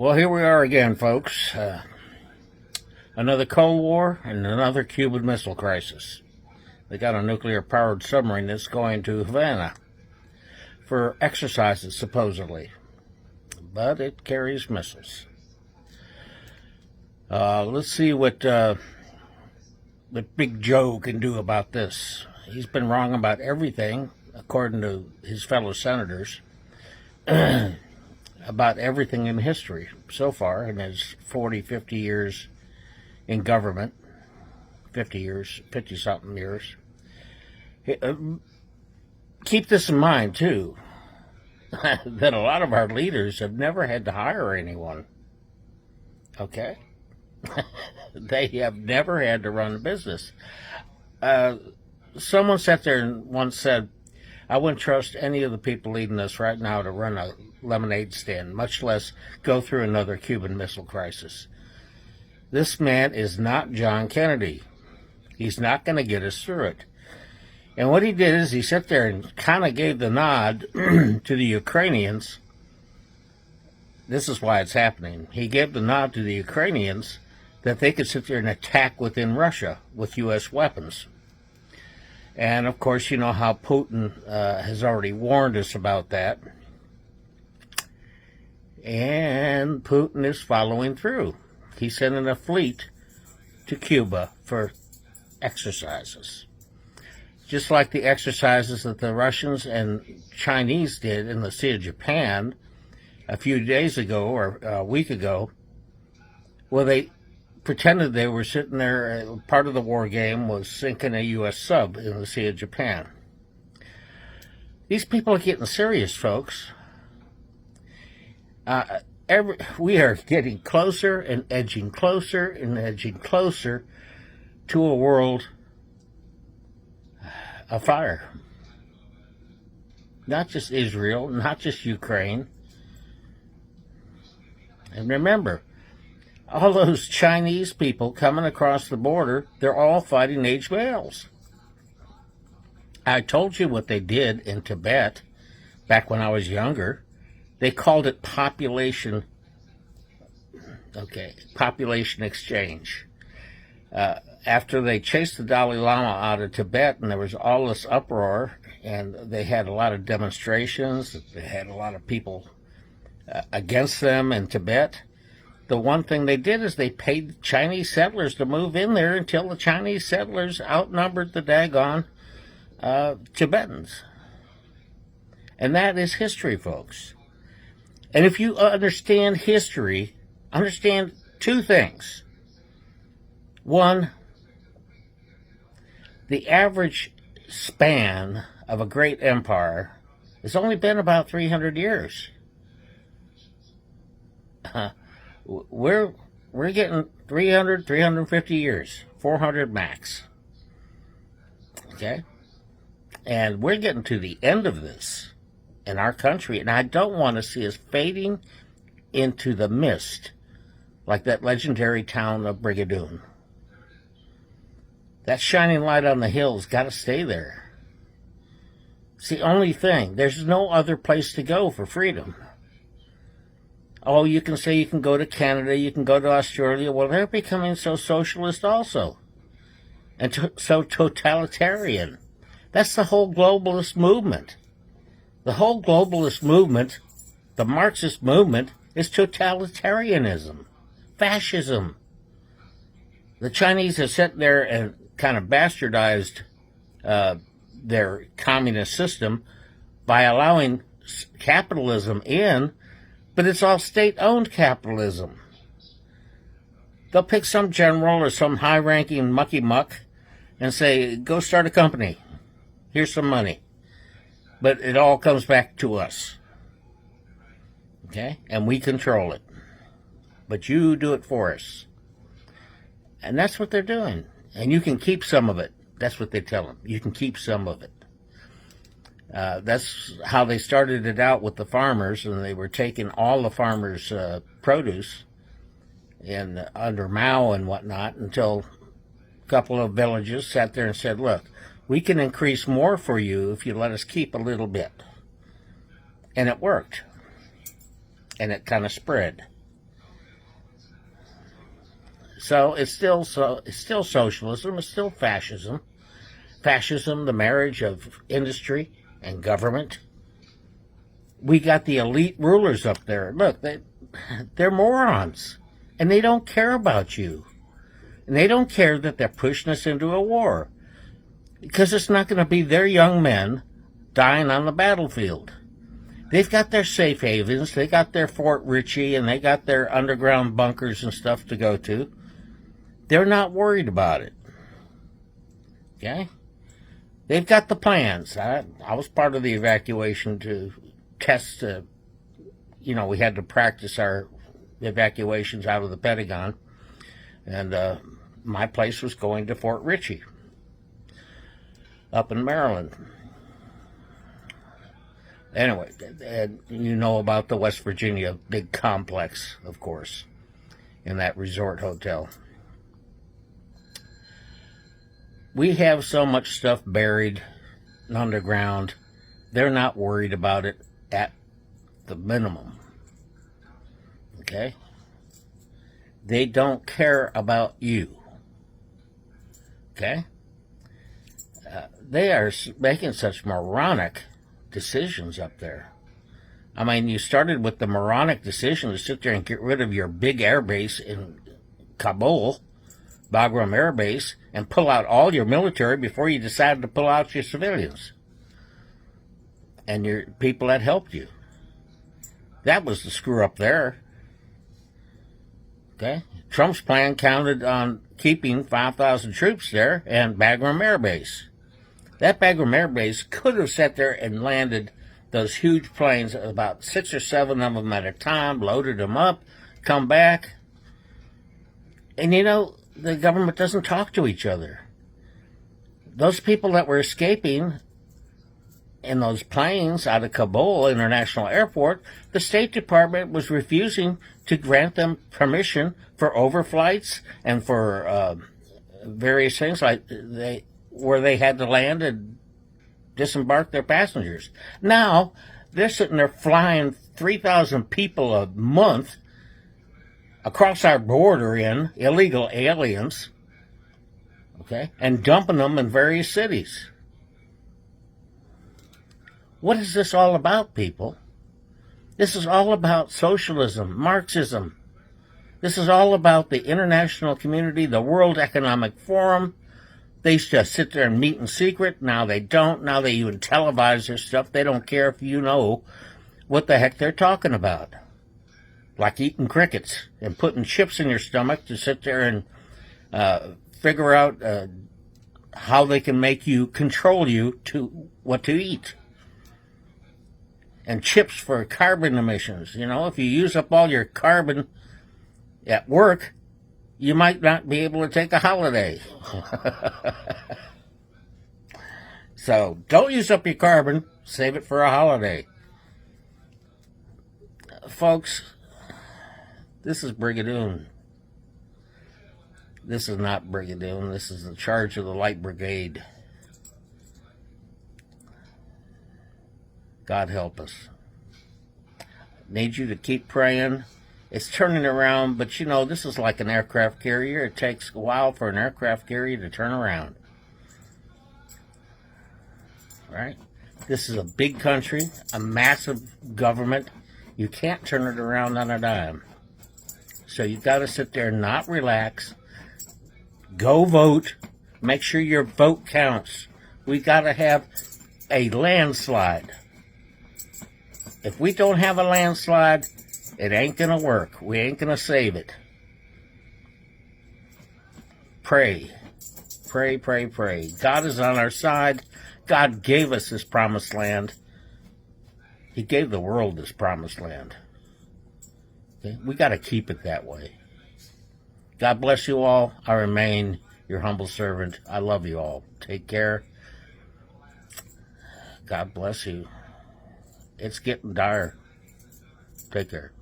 Well, here we are again, folks. Another Cold War and another Cuban Missile Crisis. They got a nuclear-powered submarine that's going to Havana for exercises, supposedly. But it carries missiles. Let's see what Big Joe can do about this. He's been wrong about everything, according to his fellow senators. About everything in history so far in his 40, 50 years in government. 50-something years. Keep this in mind, too, that a lot of our leaders have never had to hire anyone. Okay? They have never had to run a business. Someone sat there and once said, I wouldn't trust any of the people leading us right now to run a lemonade stand, much less go through another Cuban Missile Crisis. This man is not John Kennedy. He's not going to get us through it. And what he did is he sat there and kind of gave the nod to the Ukrainians. This is why it's happening. He gave the nod to the Ukrainians that they could sit there and attack within Russia with U.S. weapons. And, of course, you know how Putin has already warned us about that. And Putin is following through. He's sending a fleet to Cuba for exercises. Just like the exercises that the Russians and Chinese did in the Sea of Japan a few days ago or a week ago. Well, they pretended they were sitting there. Part of the war game was sinking a U.S. sub in the Sea of Japan. These people are getting serious, folks. We are getting closer and edging closer and edging closer to a world of fire. Not just Israel, not just Ukraine. And remember, all those Chinese people coming across the border, they're all fighting age males. I told you what they did in Tibet back when I was younger. They called it population exchange. After they chased the Dalai Lama out of Tibet and there was all this uproar and they had a lot of demonstrations, they had a lot of people against them in Tibet, the one thing they did is they paid Chinese settlers to move in there until the Chinese settlers outnumbered the daggone Tibetans. And that is history, folks. And if you understand history, understand two things. One, the average span of a great empire has only been about 300 years. We're getting 300, 350 years, 400 max. Okay? And we're getting to the end of this in our country, and I don't want to see us fading into the mist like that legendary town of Brigadoon. That shining light on the hill's got to stay there. It's the only thing. There's no other place to go for freedom. Oh, you can say you can go to Canada, you can go to Australia. Well, they're becoming so socialist also. And so totalitarian. That's the whole globalist movement. The whole globalist movement, the Marxist movement, is totalitarianism, fascism. The Chinese have sat there and kind of bastardized their communist system by allowing capitalism in, but it's all state-owned capitalism. They'll pick some general or some high-ranking mucky-muck and say, go start a company. Here's some money. But it all comes back to us. Okay? And we control it. But you do it for us. And that's what they're doing. And you can keep some of it. That's what they tell them. You can keep some of it. That's how they started it out with the farmers, and they were taking all the farmers' produce under Mao and whatnot until a couple of villages sat there and said, look, we can increase more for you if you let us keep a little bit. And it worked. And it kind of spread. So it's still socialism. It's still fascism. Fascism, the marriage of industry and government. We got the elite rulers up there. Look, they're morons, and they don't care about you, and they don't care that they're pushing us into a war, because it's not going to be their young men dying on the battlefield. They've got their safe havens, they got their Fort Ritchie, and they got their underground bunkers and stuff to go to. They're not worried about it. Okay? They've got the plans. I was part of the evacuation to test, we had to practice our evacuations out of the Pentagon, and my place was going to Fort Ritchie up in Maryland. Anyway, and you know about the West Virginia big complex, of course, in that resort hotel. We have so much stuff buried underground, they're not worried about it at the minimum. Okay? They don't care about you. Okay? They are making such moronic decisions up there. I mean, you started with the moronic decision to sit there and get rid of your big air base in Kabul, Bagram Air Base, and pull out all your military before you decided to pull out your civilians and your people that helped you. That was the screw up there. Okay? Trump's plan counted on keeping 5,000 troops there and Bagram Air Base. That Bagram Air Base could have sat there and landed those huge planes, about 6 or 7 of them at a time, loaded them up, come back. And the government doesn't talk to each other. Those people that were escaping in those planes out of Kabul International Airport, the State Department was refusing to grant them permission for overflights and for various things where they had to land and disembark their passengers. Now, they're sitting there flying 3,000 people a month across our border in illegal aliens, okay, and dumping them in various cities. What is this all about, people? This is all about socialism, Marxism. This is all about the international community, the World Economic Forum. They used to sit there and meet in secret. Now they don't. Now they even televise their stuff. They don't care if you know what the heck they're talking about. Like eating crickets and putting chips in your stomach to sit there and figure out how they can make you, control you to what to eat. And chips for carbon emissions. If you use up all your carbon at work, you might not be able to take a holiday. So don't use up your carbon. Save it for a holiday. Folks, this is Brigadoon. This is not Brigadoon. This is the charge of the Light Brigade. God help us. Need you to keep praying. It's turning around, but this is like an aircraft carrier. It takes a while for an aircraft carrier to turn around. Right? This is a big country, a massive government. You can't turn it around on a dime. So you've got to sit there and not relax. Go vote. Make sure your vote counts. We got to have a landslide. If we don't have a landslide, it ain't going to work. We ain't going to save it. Pray. Pray, pray, pray. God is on our side. God gave us this promised land. He gave the world this promised land. Okay? We got to keep it that way. God bless you all. I remain your humble servant. I love you all. Take care. God bless you. It's getting dire. Take care.